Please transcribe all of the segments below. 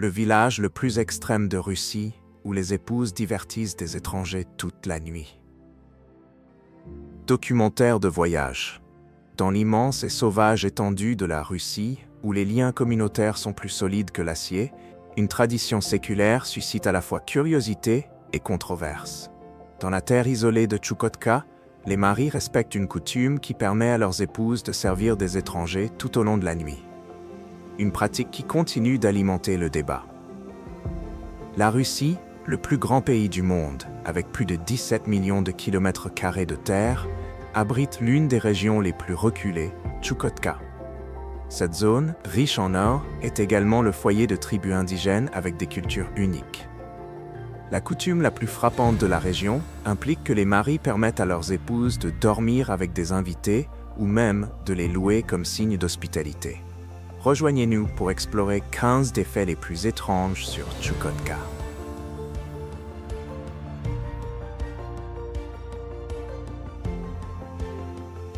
le village le plus extrême de Russie, où les épouses divertissent des étrangers toute la nuit. Documentaire de voyage. Dans l'immense et sauvage étendue de la Russie, où les liens communautaires sont plus solides que l'acier, une tradition séculaire suscite à la fois curiosité et controverse. Dans la terre isolée de Tchoukotka, les maris respectent une coutume qui permet à leurs épouses de servir des étrangers tout au long de la nuit. Une pratique qui continue d'alimenter le débat. La Russie, le plus grand pays du monde, avec plus de 17 millions de kilomètres carrés de terre, abrite l'une des régions les plus reculées, Tchoukotka. Cette zone, riche en or, est également le foyer de tribus indigènes avec des cultures uniques. La coutume la plus frappante de la région implique que les maris permettent à leurs épouses de dormir avec des invités ou même de les louer comme signe d'hospitalité. Rejoignez-nous pour explorer 15 des faits les plus étranges sur Tchoukotka.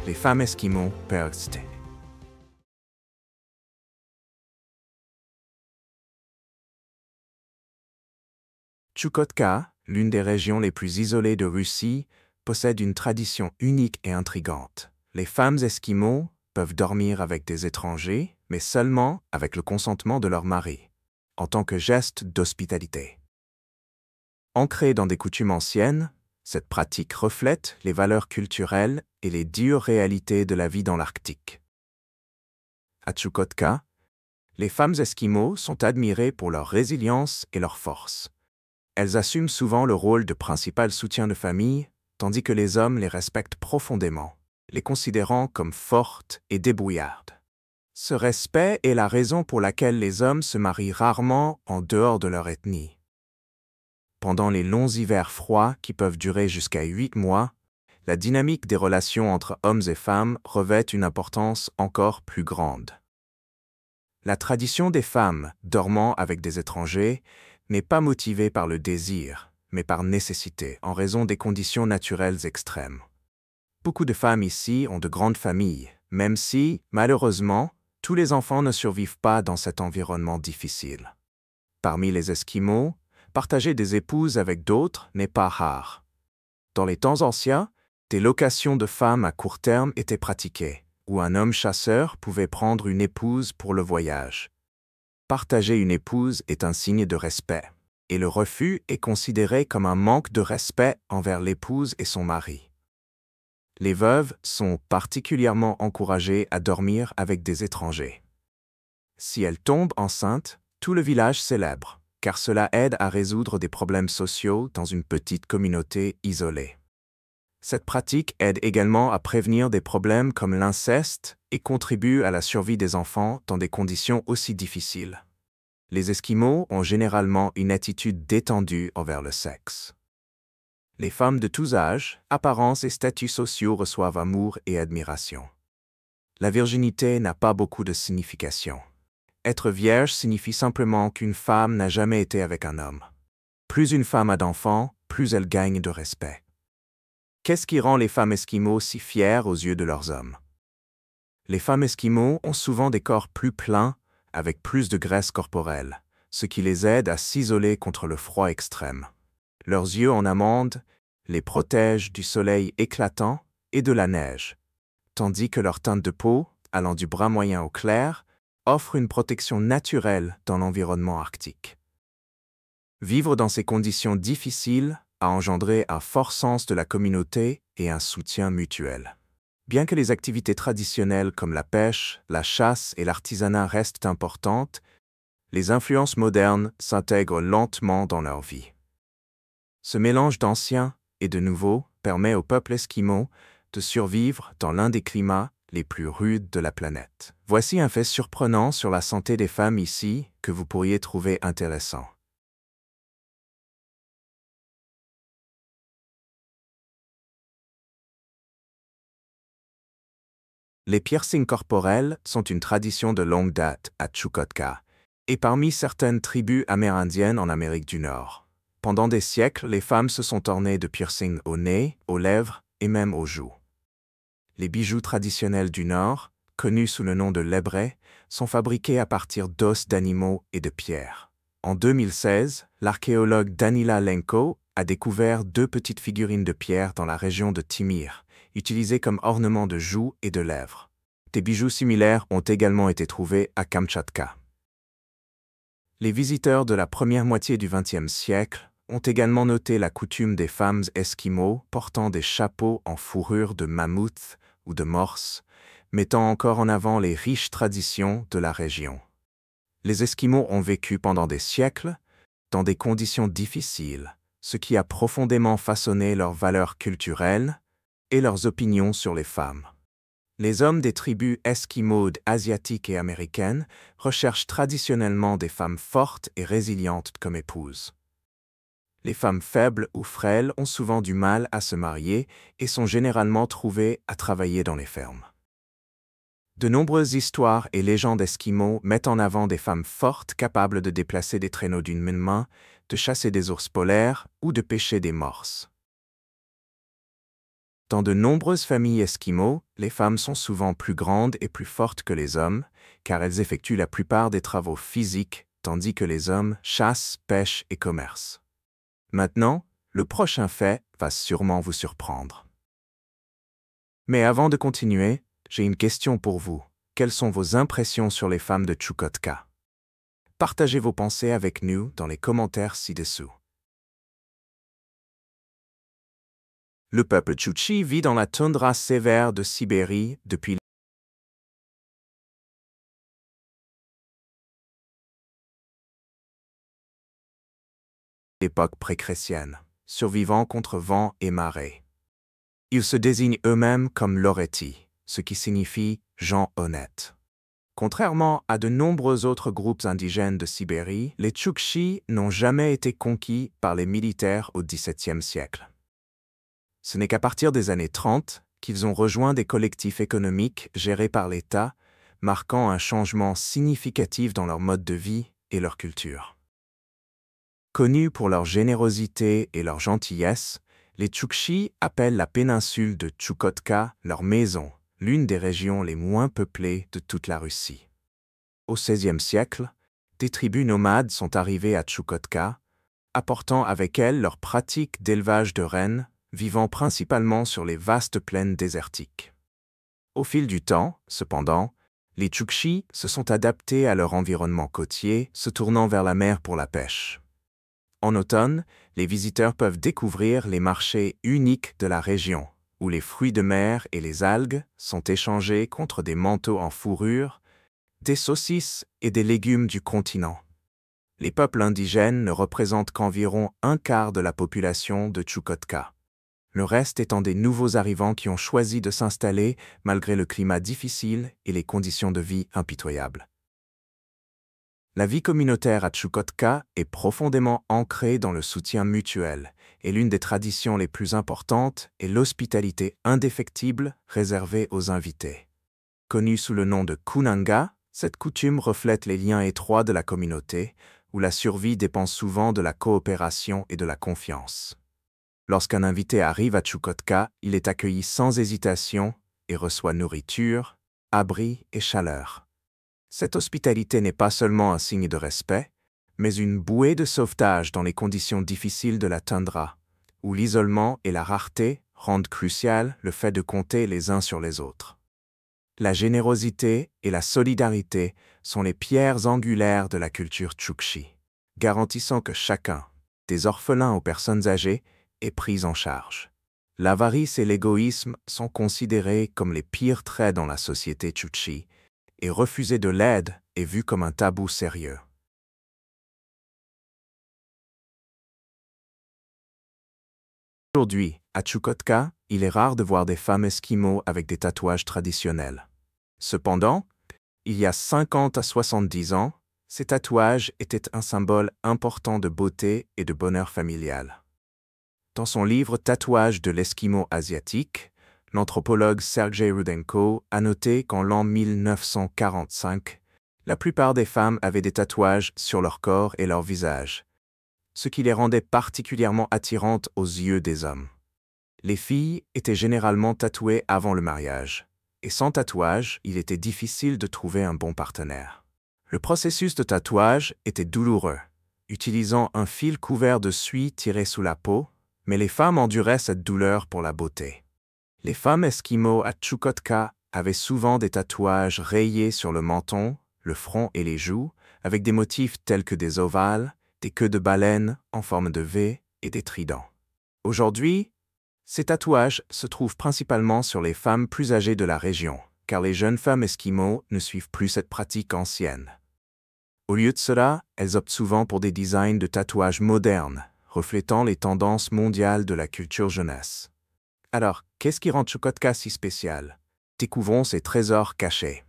Les femmes esquimaux persistent. Tchoukotka, l'une des régions les plus isolées de Russie, possède une tradition unique et intrigante. Les femmes esquimaux peuvent dormir avec des étrangers, mais seulement avec le consentement de leur mari, en tant que geste d'hospitalité. Ancrée dans des coutumes anciennes, cette pratique reflète les valeurs culturelles et les dures réalités de la vie dans l'Arctique. À Tchoukotka, les femmes esquimaux sont admirées pour leur résilience et leur force. Elles assument souvent le rôle de principal soutien de famille, tandis que les hommes les respectent profondément, les considérant comme fortes et débrouillardes. Ce respect est la raison pour laquelle les hommes se marient rarement en dehors de leur ethnie. Pendant les longs hivers froids qui peuvent durer jusqu'à 8 mois, la dynamique des relations entre hommes et femmes revêt une importance encore plus grande. La tradition des femmes dormant avec des étrangers n'est pas motivée par le désir, mais par nécessité, en raison des conditions naturelles extrêmes. Beaucoup de femmes ici ont de grandes familles, même si, malheureusement, tous les enfants ne survivent pas dans cet environnement difficile. Parmi les Esquimaux, partager des épouses avec d'autres n'est pas rare. Dans les temps anciens, des locations de femmes à court terme étaient pratiquées, où un homme chasseur pouvait prendre une épouse pour le voyage. Partager une épouse est un signe de respect, et le refus est considéré comme un manque de respect envers l'épouse et son mari. Les veuves sont particulièrement encouragées à dormir avec des étrangers. Si elles tombent enceintes, tout le village célèbre, car cela aide à résoudre des problèmes sociaux dans une petite communauté isolée. Cette pratique aide également à prévenir des problèmes comme l'inceste et contribue à la survie des enfants dans des conditions aussi difficiles. Les Esquimaux ont généralement une attitude détendue envers le sexe. Les femmes de tous âges, apparences et statuts sociaux reçoivent amour et admiration. La virginité n'a pas beaucoup de signification. Être vierge signifie simplement qu'une femme n'a jamais été avec un homme. Plus une femme a d'enfants, plus elle gagne de respect. Qu'est-ce qui rend les femmes esquimaux si fières aux yeux de leurs hommes? Les femmes esquimaux ont souvent des corps plus pleins, avec plus de graisse corporelle, ce qui les aide à s'isoler contre le froid extrême. Leurs yeux en amande les protègent du soleil éclatant et de la neige, tandis que leur teinte de peau, allant du brun moyen au clair, offre une protection naturelle dans l'environnement arctique. Vivre dans ces conditions difficiles a engendré un fort sens de la communauté et un soutien mutuel. Bien que les activités traditionnelles comme la pêche, la chasse et l'artisanat restent importantes, les influences modernes s'intègrent lentement dans leur vie. Ce mélange d'ancien et de nouveau permet au peuple esquimau de survivre dans l'un des climats les plus rudes de la planète. Voici un fait surprenant sur la santé des femmes ici que vous pourriez trouver intéressant. Les piercings corporels sont une tradition de longue date à Tchoukotka et parmi certaines tribus amérindiennes en Amérique du Nord. Pendant des siècles, les femmes se sont ornées de piercings au nez, aux lèvres et même aux joues. Les bijoux traditionnels du Nord, connus sous le nom de lébré, sont fabriqués à partir d'os d'animaux et de pierres. En 2016, l'archéologue Danila Lenko a découvert 2 petites figurines de pierre dans la région de Timir, utilisées comme ornements de joues et de lèvres. Des bijoux similaires ont également été trouvés à Kamtchatka. Les visiteurs de la première moitié du XXe siècle ont également noté la coutume des femmes esquimaux portant des chapeaux en fourrure de mammouth ou de morse, mettant encore en avant les riches traditions de la région. Les Esquimaux ont vécu pendant des siècles dans des conditions difficiles, ce qui a profondément façonné leurs valeurs culturelles et leurs opinions sur les femmes. Les hommes des tribus esquimaudes asiatiques et américaines recherchent traditionnellement des femmes fortes et résilientes comme épouses. Les femmes faibles ou frêles ont souvent du mal à se marier et sont généralement trouvées à travailler dans les fermes. De nombreuses histoires et légendes esquimaux mettent en avant des femmes fortes capables de déplacer des traîneaux d'une même main, de chasser des ours polaires ou de pêcher des morses. Dans de nombreuses familles esquimaux, les femmes sont souvent plus grandes et plus fortes que les hommes, car elles effectuent la plupart des travaux physiques, tandis que les hommes chassent, pêchent et commercent. Maintenant, le prochain fait va sûrement vous surprendre. Mais avant de continuer, j'ai une question pour vous. Quelles sont vos impressions sur les femmes de Chukotka? Partagez vos pensées avec nous dans les commentaires ci-dessous. Le peuple Chukchi vit dans la toundra sévère de Sibérie depuis l'époque pré-chrétienne, survivant contre vent et marée. Ils se désignent eux-mêmes comme Loreti, ce qui signifie « gens honnêtes ». Contrairement à de nombreux autres groupes indigènes de Sibérie, les Chukchi n'ont jamais été conquis par les militaires au XVIIe siècle. Ce n'est qu'à partir des années 30 qu'ils ont rejoint des collectifs économiques gérés par l'État, marquant un changement significatif dans leur mode de vie et leur culture. Connus pour leur générosité et leur gentillesse, les Chukchi appellent la péninsule de Chukotka leur maison, l'une des régions les moins peuplées de toute la Russie. Au XVIe siècle, des tribus nomades sont arrivées à Chukotka, apportant avec elles leur pratique d'élevage de rennes, vivant principalement sur les vastes plaines désertiques. Au fil du temps, cependant, les Chukchi se sont adaptés à leur environnement côtier, se tournant vers la mer pour la pêche. En automne, les visiteurs peuvent découvrir les marchés uniques de la région, où les fruits de mer et les algues sont échangés contre des manteaux en fourrure, des saucisses et des légumes du continent. Les peuples indigènes ne représentent qu'environ un quart de la population de Chukotka. Le reste étant des nouveaux arrivants qui ont choisi de s'installer malgré le climat difficile et les conditions de vie impitoyables. La vie communautaire à Chukotka est profondément ancrée dans le soutien mutuel, et l'une des traditions les plus importantes est l'hospitalité indéfectible réservée aux invités. Connue sous le nom de Kunanga, cette coutume reflète les liens étroits de la communauté, où la survie dépend souvent de la coopération et de la confiance. Lorsqu'un invité arrive à Chukotka, il est accueilli sans hésitation et reçoit nourriture, abri et chaleur. Cette hospitalité n'est pas seulement un signe de respect, mais une bouée de sauvetage dans les conditions difficiles de la toundra, où l'isolement et la rareté rendent crucial le fait de compter les uns sur les autres. La générosité et la solidarité sont les pierres angulaires de la culture Chukchi, garantissant que chacun, des orphelins aux personnes âgées, est pris en charge. L'avarice et l'égoïsme sont considérés comme les pires traits dans la société Chukchi, et refuser de l'aide est vu comme un tabou sérieux. Aujourd'hui, à Chukotka, il est rare de voir des femmes esquimaux avec des tatouages traditionnels. Cependant, il y a 50 à 70 ans, ces tatouages étaient un symbole important de beauté et de bonheur familial. Dans son livre Tatouages de l'Esquimau asiatique, l'anthropologue Sergei Rudenko a noté qu'en l'an 1945, la plupart des femmes avaient des tatouages sur leur corps et leur visage, ce qui les rendait particulièrement attirantes aux yeux des hommes. Les filles étaient généralement tatouées avant le mariage, et sans tatouage, il était difficile de trouver un bon partenaire. Le processus de tatouage était douloureux, utilisant un fil couvert de suie tiré sous la peau, mais les femmes enduraient cette douleur pour la beauté. Les femmes esquimaux à Chukotka avaient souvent des tatouages rayés sur le menton, le front et les joues, avec des motifs tels que des ovales, des queues de baleine en forme de V et des tridents. Aujourd'hui, ces tatouages se trouvent principalement sur les femmes plus âgées de la région, car les jeunes femmes esquimaux ne suivent plus cette pratique ancienne. Au lieu de cela, elles optent souvent pour des designs de tatouages modernes, reflétant les tendances mondiales de la culture jeunesse. Alors, qu'est-ce qui rend Chukotka si spécial? Découvrons ses trésors cachés.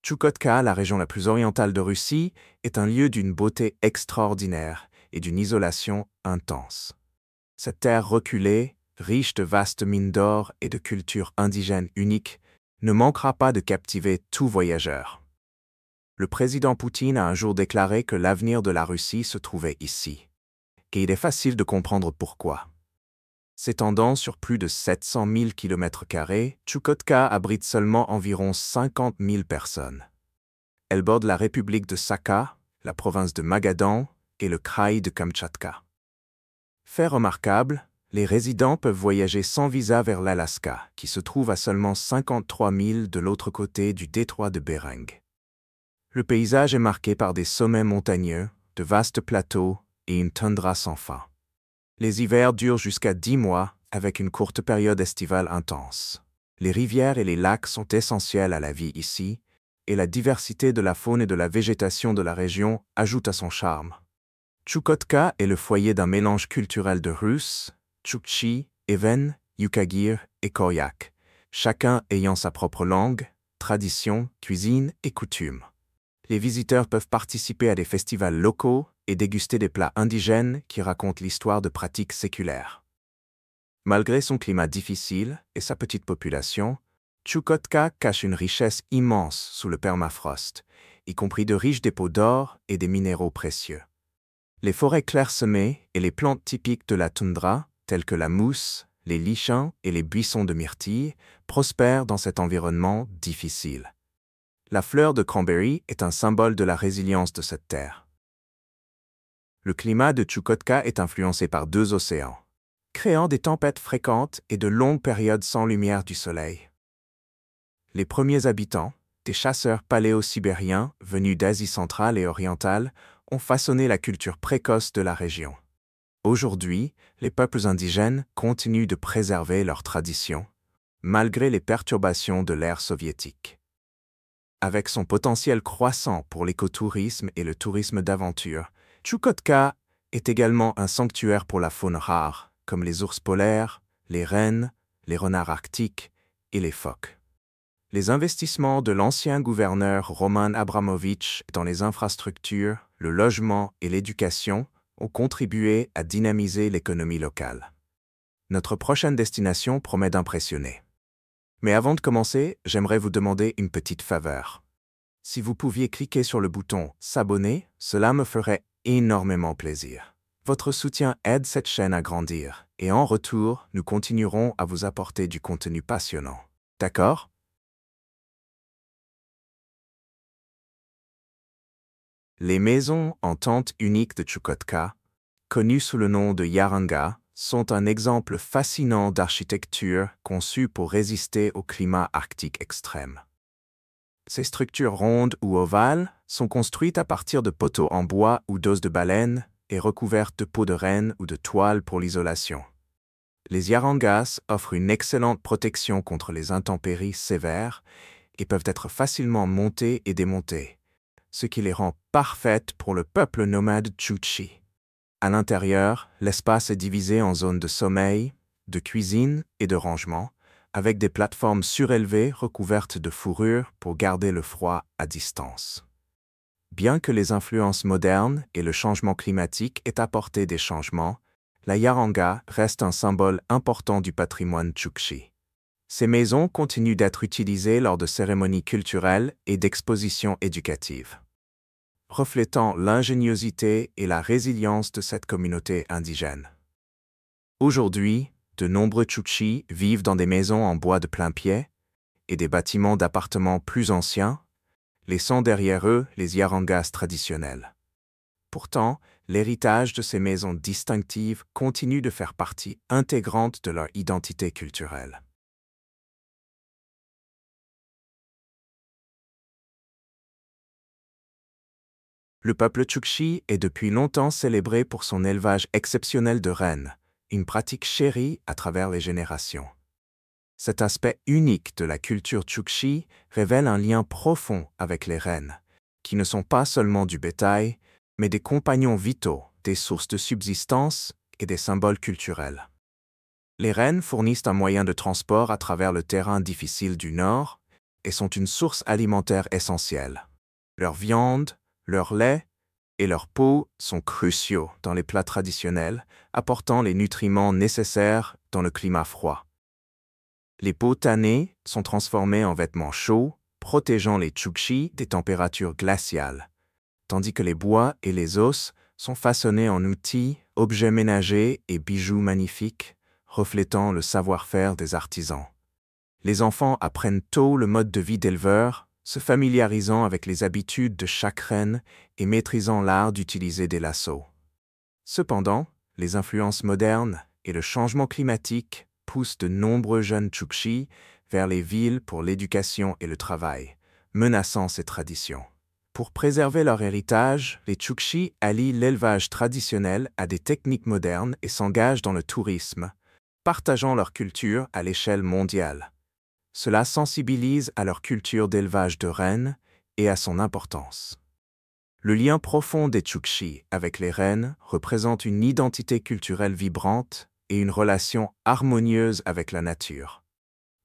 Chukotka, la région la plus orientale de Russie, est un lieu d'une beauté extraordinaire et d'une isolation intense. Cette terre reculée, riche de vastes mines d'or et de cultures indigènes uniques, ne manquera pas de captiver tout voyageur. Le président Poutine a un jour déclaré que l'avenir de la Russie se trouvait ici. Et il est facile de comprendre pourquoi. S'étendant sur plus de 700 000 km², Chukotka abrite seulement environ 50 000 personnes. Elle borde la République de Sakha, la province de Magadan et le Kraï de Kamtchatka. Fait remarquable, les résidents peuvent voyager sans visa vers l'Alaska, qui se trouve à seulement 53 000 de l'autre côté du détroit de Bering. Le paysage est marqué par des sommets montagneux, de vastes plateaux et une toundra sans fin. Les hivers durent jusqu'à 10 mois, avec une courte période estivale intense. Les rivières et les lacs sont essentiels à la vie ici, et la diversité de la faune et de la végétation de la région ajoute à son charme. Chukotka est le foyer d'un mélange culturel de Russes, Tchoukchi, Even, Yukagir et Koryak, chacun ayant sa propre langue, tradition, cuisine et coutumes. Les visiteurs peuvent participer à des festivals locaux et déguster des plats indigènes qui racontent l'histoire de pratiques séculaires. Malgré son climat difficile et sa petite population, Chukotka cache une richesse immense sous le permafrost, y compris de riches dépôts d'or et des minéraux précieux. Les forêts clairsemées et les plantes typiques de la toundra, telles que la mousse, les lichens et les buissons de myrtille, prospèrent dans cet environnement difficile. La fleur de cranberry est un symbole de la résilience de cette terre. Le climat de Chukotka est influencé par 2 océans, créant des tempêtes fréquentes et de longues périodes sans lumière du soleil. Les premiers habitants, des chasseurs paléo-sibériens venus d'Asie centrale et orientale, ont façonné la culture précoce de la région. Aujourd'hui, les peuples indigènes continuent de préserver leurs traditions, malgré les perturbations de l'ère soviétique. Avec son potentiel croissant pour l'écotourisme et le tourisme d'aventure, Chukotka est également un sanctuaire pour la faune rare, comme les ours polaires, les rennes, les renards arctiques et les phoques. Les investissements de l'ancien gouverneur Roman Abramovitch dans les infrastructures, le logement et l'éducation ont contribué à dynamiser l'économie locale. Notre prochaine destination promet d'impressionner. Mais avant de commencer, j'aimerais vous demander une petite faveur. Si vous pouviez cliquer sur le bouton « S'abonner », cela me ferait énormément plaisir. Votre soutien aide cette chaîne à grandir, et en retour, nous continuerons à vous apporter du contenu passionnant. D'accord? Les maisons en tente unique de Chukotka, connues sous le nom de yaranga, sont un exemple fascinant d'architecture conçue pour résister au climat arctique extrême. Ces structures rondes ou ovales sont construites à partir de poteaux en bois ou d'os de baleine et recouvertes de peau de renne ou de toile pour l'isolation. Les yarangas offrent une excellente protection contre les intempéries sévères et peuvent être facilement montées et démontées, ce qui les rend parfaites pour le peuple nomade Tchoukchi. À l'intérieur, l'espace est divisé en zones de sommeil, de cuisine et de rangement, avec des plateformes surélevées recouvertes de fourrure pour garder le froid à distance. Bien que les influences modernes et le changement climatique aient apporté des changements, la yaranga reste un symbole important du patrimoine tchoukchi. Ces maisons continuent d'être utilisées lors de cérémonies culturelles et d'expositions éducatives, reflétant l'ingéniosité et la résilience de cette communauté indigène. Aujourd'hui, de nombreux Tchoukchi vivent dans des maisons en bois de plain-pied, et des bâtiments d'appartements plus anciens, laissant derrière eux les yarangas traditionnels. Pourtant, l'héritage de ces maisons distinctives continue de faire partie intégrante de leur identité culturelle. Le peuple Chukchi est depuis longtemps célébré pour son élevage exceptionnel de rennes, une pratique chérie à travers les générations. Cet aspect unique de la culture Chukchi révèle un lien profond avec les rennes, qui ne sont pas seulement du bétail, mais des compagnons vitaux, des sources de subsistance et des symboles culturels. Les rennes fournissent un moyen de transport à travers le terrain difficile du Nord et sont une source alimentaire essentielle. Leur viande, leur lait et leur peau sont cruciaux dans les plats traditionnels, apportant les nutriments nécessaires dans le climat froid. Les peaux tannées sont transformées en vêtements chauds, protégeant les Chukchi des températures glaciales, tandis que les bois et les os sont façonnés en outils, objets ménagers et bijoux magnifiques, reflétant le savoir-faire des artisans. Les enfants apprennent tôt le mode de vie d'éleveur, se familiarisant avec les habitudes de chaque renne et maîtrisant l'art d'utiliser des lassos. Cependant, les influences modernes et le changement climatique poussent de nombreux jeunes Chukchi vers les villes pour l'éducation et le travail, menaçant ces traditions. Pour préserver leur héritage, les Chukchi allient l'élevage traditionnel à des techniques modernes et s'engagent dans le tourisme, partageant leur culture à l'échelle mondiale. Cela sensibilise à leur culture d'élevage de rennes et à son importance. Le lien profond des Chukchi avec les rennes représente une identité culturelle vibrante et une relation harmonieuse avec la nature.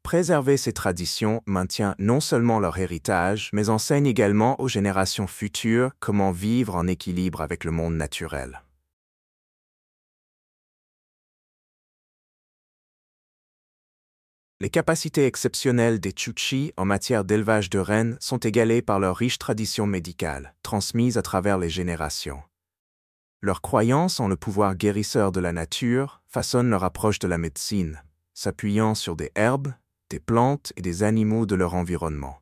Préserver ces traditions maintient non seulement leur héritage, mais enseigne également aux générations futures comment vivre en équilibre avec le monde naturel. Les capacités exceptionnelles des Chukchi en matière d'élevage de rennes sont égalées par leur riche tradition médicale, transmise à travers les générations. Leur croyance en le pouvoir guérisseur de la nature façonne leur approche de la médecine, s'appuyant sur des herbes, des plantes et des animaux de leur environnement.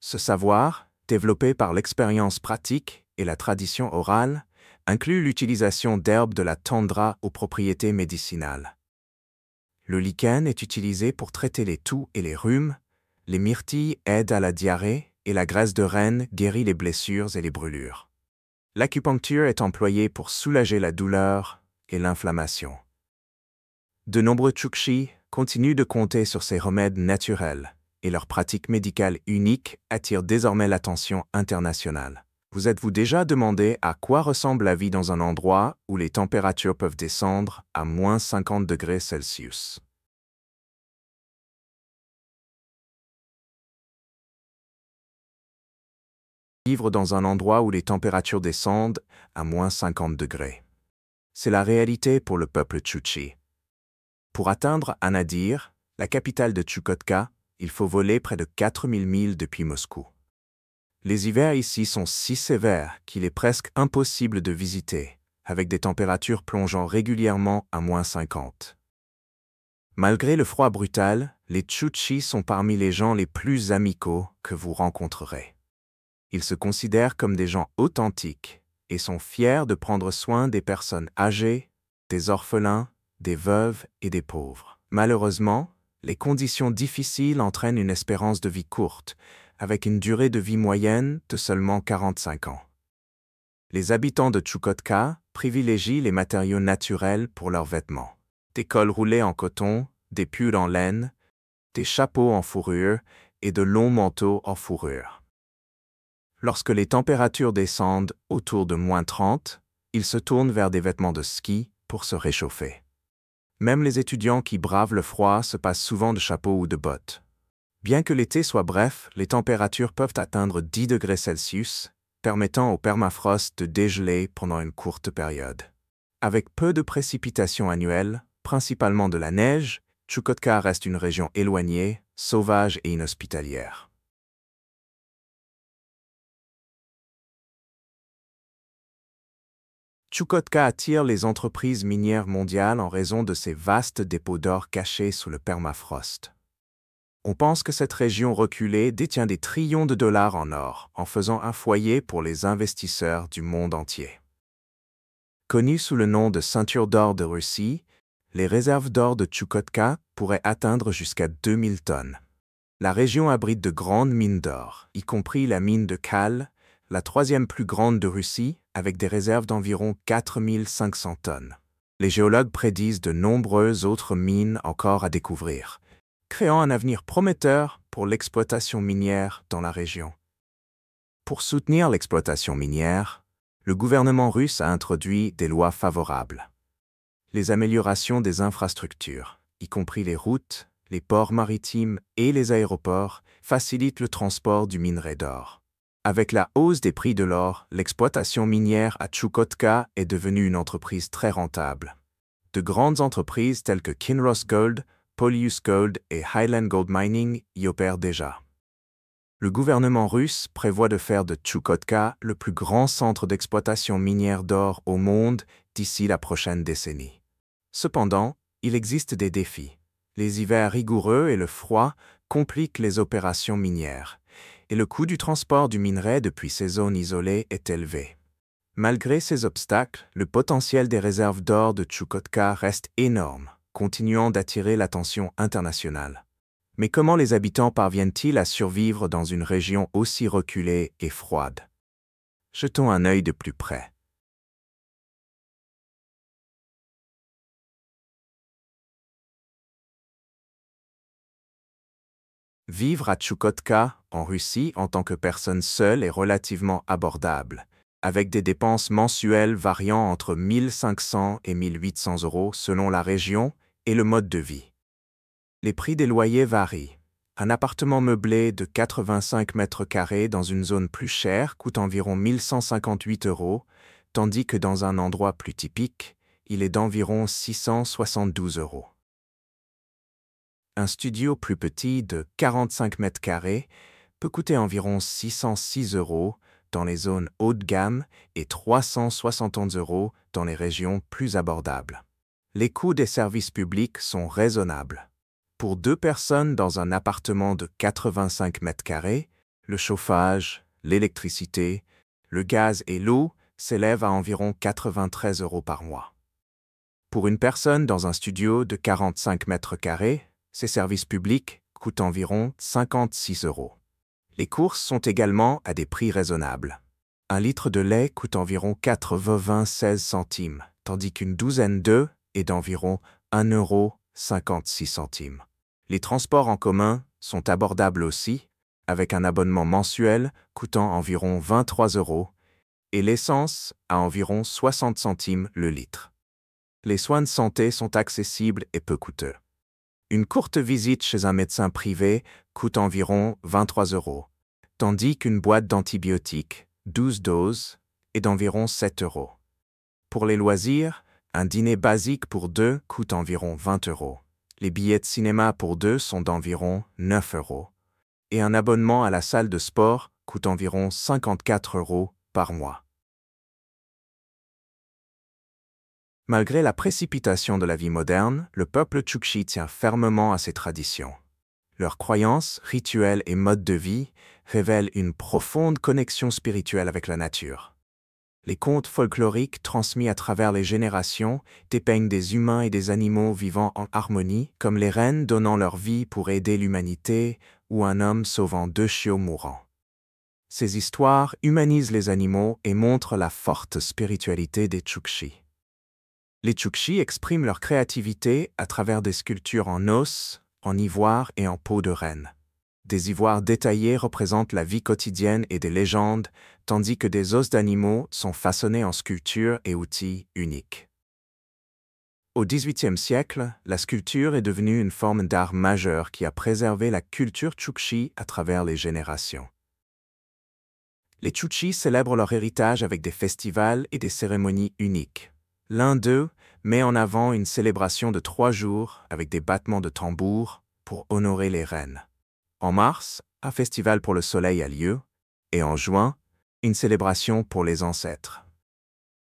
Ce savoir, développé par l'expérience pratique et la tradition orale, inclut l'utilisation d'herbes de la tundra aux propriétés médicinales. Le lichen est utilisé pour traiter les toux et les rhumes, les myrtilles aident à la diarrhée et la graisse de renne guérit les blessures et les brûlures. L'acupuncture est employée pour soulager la douleur et l'inflammation. De nombreux Chukchi continuent de compter sur ces remèdes naturels, et leur pratique médicale unique attire désormais l'attention internationale. Vous êtes-vous déjà demandé à quoi ressemble la vie dans un endroit où les températures peuvent descendre à moins 50 degrés Celsius? Vivre dans un endroit où les températures descendent à moins 50 degrés. C'est la réalité pour le peuple Chukchi. Pour atteindre Anadyr, la capitale de Tchukotka, il faut voler près de 4000 milles depuis Moscou. Les hivers ici sont si sévères qu'il est presque impossible de visiter, avec des températures plongeant régulièrement à moins 50. Malgré le froid brutal, les Chukchi sont parmi les gens les plus amicaux que vous rencontrerez. Ils se considèrent comme des gens authentiques et sont fiers de prendre soin des personnes âgées, des orphelins, des veuves et des pauvres. Malheureusement, les conditions difficiles entraînent une espérance de vie courte, avec une durée de vie moyenne de seulement 45 ans. Les habitants de Tchukotka privilégient les matériaux naturels pour leurs vêtements. Des cols roulés en coton, des pulls en laine, des chapeaux en fourrure et de longs manteaux en fourrure. Lorsque les températures descendent autour de moins 30, ils se tournent vers des vêtements de ski pour se réchauffer. Même les étudiants qui bravent le froid se passent souvent de chapeaux ou de bottes. Bien que l'été soit bref, les températures peuvent atteindre 10 degrés Celsius, permettant au permafrost de dégeler pendant une courte période. Avec peu de précipitations annuelles, principalement de la neige, Tchukotka reste une région éloignée, sauvage et inhospitalière. Tchukotka attire les entreprises minières mondiales en raison de ses vastes dépôts d'or cachés sous le permafrost. On pense que cette région reculée détient des trillions de dollars en or, en faisant un foyer pour les investisseurs du monde entier. Connues sous le nom de ceinture d'or de Russie, les réserves d'or de Tchoukotka pourraient atteindre jusqu'à 2000 tonnes. La région abrite de grandes mines d'or, y compris la mine de Kal, la troisième plus grande de Russie, avec des réserves d'environ 4500 tonnes. Les géologues prédisent de nombreuses autres mines encore à découvrir, créant un avenir prometteur pour l'exploitation minière dans la région. Pour soutenir l'exploitation minière, le gouvernement russe a introduit des lois favorables. Les améliorations des infrastructures, y compris les routes, les ports maritimes et les aéroports, facilitent le transport du minerai d'or. Avec la hausse des prix de l'or, l'exploitation minière à Tchoukotka est devenue une entreprise très rentable. De grandes entreprises telles que Kinross Gold, Polyus Gold et Highland Gold Mining y opèrent déjà. Le gouvernement russe prévoit de faire de Tchoukotka le plus grand centre d'exploitation minière d'or au monde d'ici la prochaine décennie. Cependant, il existe des défis. Les hivers rigoureux et le froid compliquent les opérations minières, et le coût du transport du minerai depuis ces zones isolées est élevé. Malgré ces obstacles, le potentiel des réserves d'or de Tchoukotka reste énorme, continuant d'attirer l'attention internationale. Mais comment les habitants parviennent-ils à survivre dans une région aussi reculée et froide? Jetons un œil de plus près. Vivre à Tchoukotka, en Russie, en tant que personne seule est relativement abordable, avec des dépenses mensuelles variant entre 1500 et 1800 € selon la région et le mode de vie. Les prix des loyers varient. Un appartement meublé de 85 mètres carrés dans une zone plus chère coûte environ 1158 €, tandis que dans un endroit plus typique, il est d'environ 672 €. Un studio plus petit de 45 mètres carrés peut coûter environ 606 € dans les zones haut de gamme et 371 € dans les régions plus abordables. Les coûts des services publics sont raisonnables. Pour 2 personnes dans un appartement de 85 mètres carrés, le chauffage, l'électricité, le gaz et l'eau s'élèvent à environ 93 € par mois. Pour une personne dans un studio de 45 mètres carrés, ces services publics coûtent environ 56 €. Les courses sont également à des prix raisonnables. Un litre de lait coûte environ 96 centimes, tandis qu'une douzaine d'œufs est d'environ 1,56 €. Les transports en commun sont abordables aussi, avec un abonnement mensuel coûtant environ 23 € et l'essence à environ 60 centimes le litre. Les soins de santé sont accessibles et peu coûteux. Une courte visite chez un médecin privé coûte environ 23 €, tandis qu'une boîte d'antibiotiques, 12 doses, est d'environ 7 €. Pour les loisirs, un dîner basique pour 2 coûte environ 20 €. Les billets de cinéma pour 2 sont d'environ 9 €. Et un abonnement à la salle de sport coûte environ 54 € par mois. Malgré la précipitation de la vie moderne, le peuple tchoukchi tient fermement à ses traditions. Leurs croyances, rituels et modes de vie révèlent une profonde connexion spirituelle avec la nature. Les contes folkloriques transmis à travers les générations dépeignent des humains et des animaux vivant en harmonie, comme les reines donnant leur vie pour aider l'humanité ou un homme sauvant 2 chiots mourants. Ces histoires humanisent les animaux et montrent la forte spiritualité des Tchoukchi. Les Tchoukchi expriment leur créativité à travers des sculptures en os, en ivoire et en peau de renne. Des ivoires détaillés représentent la vie quotidienne et des légendes, tandis que des os d'animaux sont façonnés en sculptures et outils uniques. Au XVIIIe siècle, la sculpture est devenue une forme d'art majeure qui a préservé la culture tchoukchi à travers les générations. Les Tchoukchi célèbrent leur héritage avec des festivals et des cérémonies uniques. L'un d'eux met en avant une célébration de 3 jours avec des battements de tambour pour honorer les reines. En mars, un festival pour le soleil a lieu, et en juin, une célébration pour les ancêtres.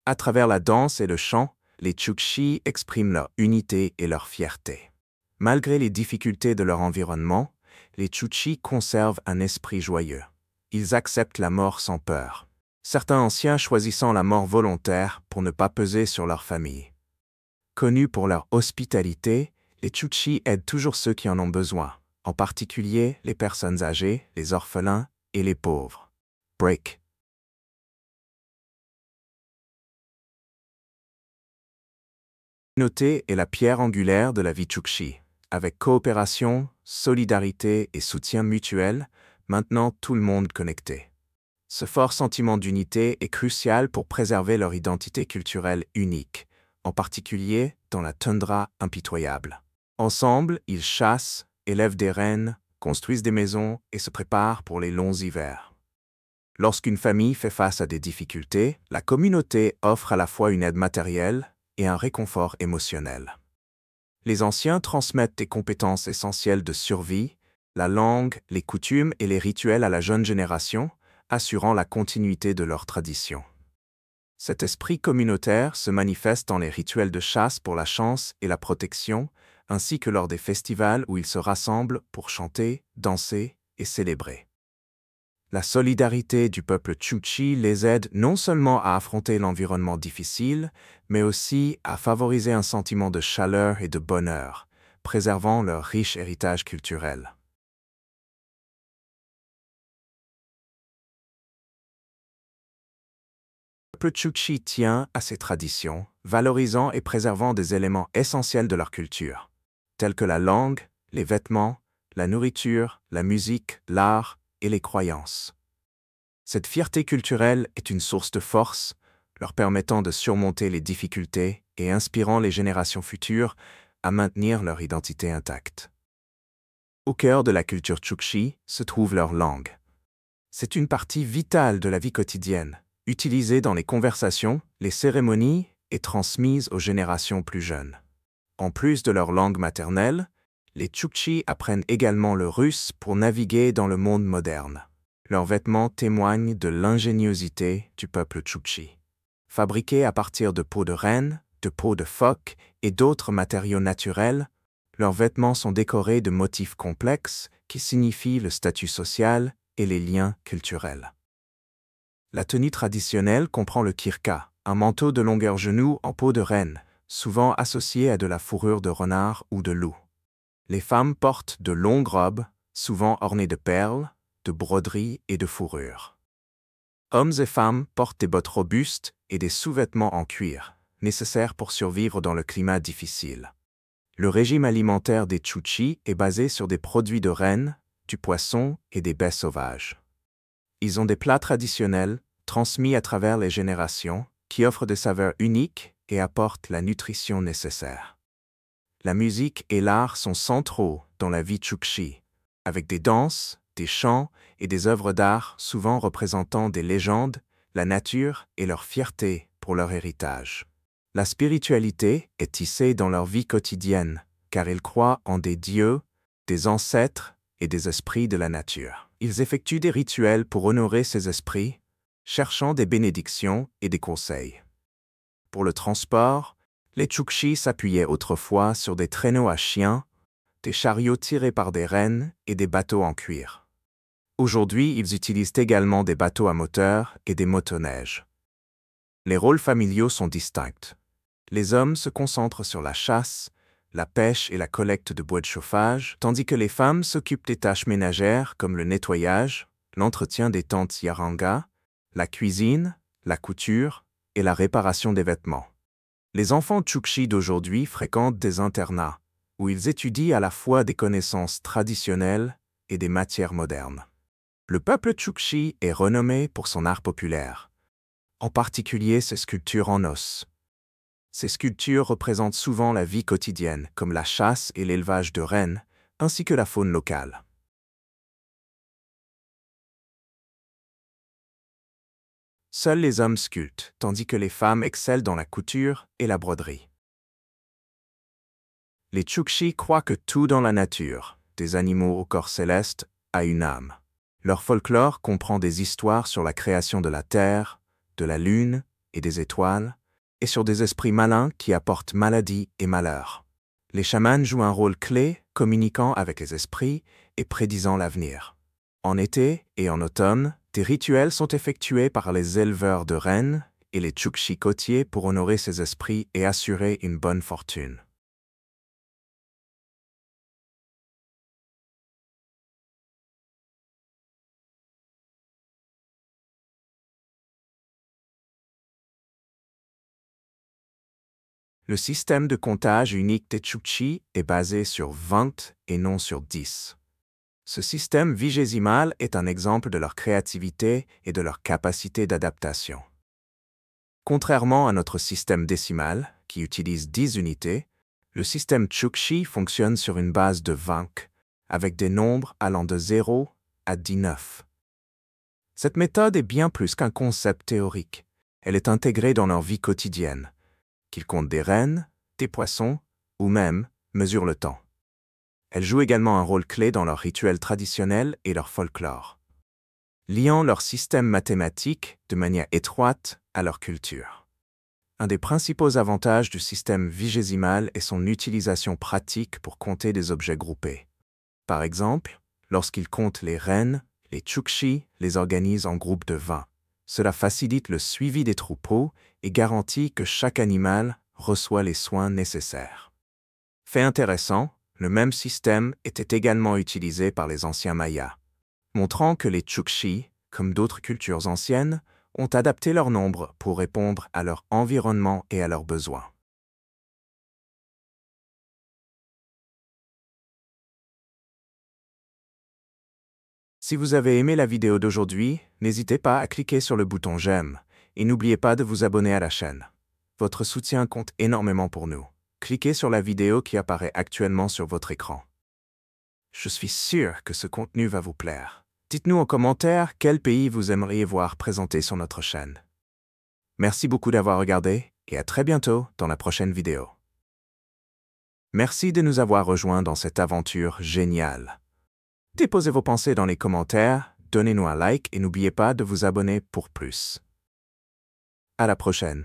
À travers la danse et le chant, les Tchoukchi expriment leur unité et leur fierté. Malgré les difficultés de leur environnement, les Chukchi conservent un esprit joyeux. Ils acceptent la mort sans peur. Certains anciens choisissant la mort volontaire pour ne pas peser sur leur famille. Connus pour leur hospitalité, les Chukchi aident toujours ceux qui en ont besoin, en particulier les personnes âgées, les orphelins et les pauvres. Break. La communauté est la pierre angulaire de la vie Chukchi. Avec coopération, solidarité et soutien mutuel, maintenant tout le monde connecté. Ce fort sentiment d'unité est crucial pour préserver leur identité culturelle unique, en particulier dans la toundra impitoyable. Ensemble, ils chassent, élèvent des rennes, construisent des maisons et se préparent pour les longs hivers. Lorsqu'une famille fait face à des difficultés, la communauté offre à la fois une aide matérielle et un réconfort émotionnel. Les anciens transmettent des compétences essentielles de survie, la langue, les coutumes et les rituels à la jeune génération, assurant la continuité de leur tradition. Cet esprit communautaire se manifeste dans les rituels de chasse pour la chance et la protection, ainsi que lors des festivals où ils se rassemblent pour chanter, danser et célébrer. La solidarité du peuple Chukchi les aide non seulement à affronter l'environnement difficile, mais aussi à favoriser un sentiment de chaleur et de bonheur, préservant leur riche héritage culturel. Le peuple Chukchi tient à ses traditions, valorisant et préservant des éléments essentiels de leur culture, tels que la langue, les vêtements, la nourriture, la musique, l'art et les croyances. Cette fierté culturelle est une source de force, leur permettant de surmonter les difficultés et inspirant les générations futures à maintenir leur identité intacte. Au cœur de la culture Chukchi se trouve leur langue. C'est une partie vitale de la vie quotidienne, utilisée dans les conversations, les cérémonies et transmise aux générations plus jeunes. En plus de leur langue maternelle, les Chukchi apprennent également le russe pour naviguer dans le monde moderne. Leurs vêtements témoignent de l'ingéniosité du peuple Chukchi. Fabriqués à partir de peaux de renne, de peaux de phoque et d'autres matériaux naturels, leurs vêtements sont décorés de motifs complexes qui signifient le statut social et les liens culturels. La tenue traditionnelle comprend le kirka, un manteau de longueur genou en peau de renne, souvent associé à de la fourrure de renard ou de loup. Les femmes portent de longues robes, souvent ornées de perles, de broderies et de fourrures. Hommes et femmes portent des bottes robustes et des sous-vêtements en cuir, nécessaires pour survivre dans le climat difficile. Le régime alimentaire des Chukchi est basé sur des produits de renne, du poisson et des baies sauvages. Ils ont des plats traditionnels, transmis à travers les générations, qui offrent des saveurs uniques et apportent la nutrition nécessaire. La musique et l'art sont centraux dans la vie Chukchi, avec des danses, des chants et des œuvres d'art souvent représentant des légendes, la nature et leur fierté pour leur héritage. La spiritualité est tissée dans leur vie quotidienne, car ils croient en des dieux, des ancêtres et des esprits de la nature. Ils effectuent des rituels pour honorer ces esprits, cherchant des bénédictions et des conseils. Pour le transport, les Chukchi s'appuyaient autrefois sur des traîneaux à chiens, des chariots tirés par des rennes et des bateaux en cuir. Aujourd'hui, ils utilisent également des bateaux à moteur et des motoneiges. Les rôles familiaux sont distincts. Les hommes se concentrent sur la chasse, la pêche et la collecte de bois de chauffage, tandis que les femmes s'occupent des tâches ménagères comme le nettoyage, l'entretien des tentes yaranga, la cuisine, la couture et la réparation des vêtements. Les enfants Chukchi d'aujourd'hui fréquentent des internats, où ils étudient à la fois des connaissances traditionnelles et des matières modernes. Le peuple Chukchi est renommé pour son art populaire, en particulier ses sculptures en os. Ces sculptures représentent souvent la vie quotidienne, comme la chasse et l'élevage de rennes, ainsi que la faune locale. Seuls les hommes sculptent, tandis que les femmes excellent dans la couture et la broderie. Les Chukchi croient que tout dans la nature, des animaux au corps céleste, a une âme. Leur folklore comprend des histoires sur la création de la terre, de la lune et des étoiles, et sur des esprits malins qui apportent maladie et malheur. Les chamans jouent un rôle clé, communiquant avec les esprits et prédisant l'avenir. En été et en automne, des rituels sont effectués par les éleveurs de rennes et les Chukchi côtiers pour honorer ces esprits et assurer une bonne fortune. Le système de comptage unique des Chukchi est basé sur 20 et non sur 10. Ce système vigésimal est un exemple de leur créativité et de leur capacité d'adaptation. Contrairement à notre système décimal, qui utilise 10 unités, le système Chukchi fonctionne sur une base de 20, avec des nombres allant de 0 à 19. Cette méthode est bien plus qu'un concept théorique. Elle est intégrée dans leur vie quotidienne, qu'ils comptent des rennes, des poissons, ou même mesurent le temps. Elle joue également un rôle clé dans leurs rituels traditionnels et leur folklore, liant leur système mathématique de manière étroite à leur culture. Un des principaux avantages du système vigésimal est son utilisation pratique pour compter des objets groupés. Par exemple, lorsqu'ils comptent les rennes, les Chukchi les organisent en groupes de 20. Cela facilite le suivi des troupeaux et garantit que chaque animal reçoit les soins nécessaires. Fait intéressant, le même système était également utilisé par les anciens Mayas, montrant que les Chukchi, comme d'autres cultures anciennes, ont adapté leur nombre pour répondre à leur environnement et à leurs besoins. Si vous avez aimé la vidéo d'aujourd'hui, n'hésitez pas à cliquer sur le bouton j'aime et n'oubliez pas de vous abonner à la chaîne. Votre soutien compte énormément pour nous. Cliquez sur la vidéo qui apparaît actuellement sur votre écran. Je suis sûr que ce contenu va vous plaire. Dites-nous en commentaire quel pays vous aimeriez voir présenté sur notre chaîne. Merci beaucoup d'avoir regardé et à très bientôt dans la prochaine vidéo. Merci de nous avoir rejoints dans cette aventure géniale. Déposez vos pensées dans les commentaires, donnez-nous un like et n'oubliez pas de vous abonner pour plus. À la prochaine.